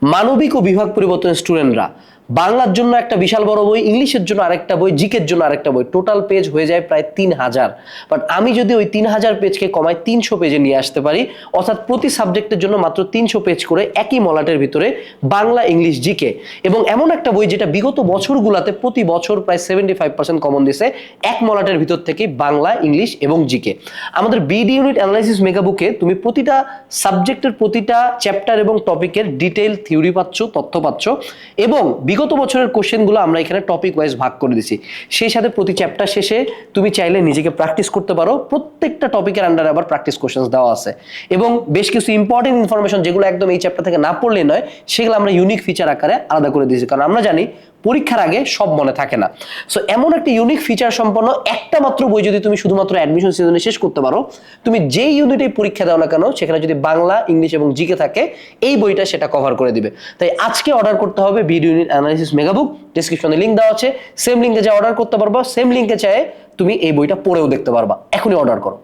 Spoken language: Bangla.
মানবিক ও বিভাগ পরিবর্তনের স্টুডেন্টরা বাংলার জন্য একটা বিশাল বড় বই, ইংলিশের জন্য আরেকটা বই, জিকের জন্য আরেকটা বই, টোটাল পেজ হয়ে যায় প্রায় 3000। বাট আমি যদি ওই 3000 পেজকে কমায় 300 পেজে নিয়ে আসতে পারি, অর্থাৎ প্রতি সাবজেক্টের জন্য মাত্র 300 পেজ করে একই মলাটের ভিতরে বাংলা, ইংলিশ, জিকে, এবং এমন একটা বই যেটা বিগত বছরগুলোতে প্রতি বছর প্রায় 75% কমন দিছে এক মলাটের ভিতর থেকে বাংলা, ইংলিশ এবং জিকে। আমাদের বিডি ইউনিট অ্যানালাইসিস মেগাবুকে তুমি প্রতিটা সাবজেক্টের প্রতিটা চ্যাপ্টার এবং টপিকের ডিটেইল থিওরি পাচ্ছ, তথ্য পাচ্ছ, এবং বিগত বছরের কোশ্চেনগুলো আমরা এখানে টপিক ওয়াইজ ভাগ করে দিছি। সেই সাথে প্রতি চ্যাপ্টার শেষে তুমি চাইলে নিজেকে প্র্যাকটিস করতে পারো, প্রত্যেকটা টপিকের আন্ডারে আবার প্র্যাকটিস কোশ্চেন দেওয়া আছে, এবং বেশ কিছু ইম্পর্টেন্ট ইনফরমেশন যেগুলো একদম এই চ্যাপ্টার থেকে না পড়লে নয়, সেগুলো আমরা ইউনিক ফিচার আকারে আলাদা করে দিয়েছি, কারণ আমরা জানি পরীক্ষার আগে সব মনে থাকে না। সো এমন একটা ইউনিক ফিচার সম্পন্ন একটা মাত্র বই যদি তুমি শুধুমাত্র অ্যাডমিশন সিজনে শেষ করতে পারো, তুমি যেই ইউনিটে পরীক্ষা দাও না কেন সেখানে যদি বাংলা, ইংলিশ এবং জিকে থাকে, এই বইটা সেটা কভার করে দিবে। তাই আজকে অর্ডার করতে হবে বিডি ইউনিট অ্যানালাইসিস মেগাবুক, ডেসক্রিপশনে লিংক দেওয়া আছে, সেম লিংকে যা অর্ডার করতে পারবা, সেম লিংকে চাই তুমি এই বইটা পড়েও দেখতে পারবা। এখনই অর্ডার করো।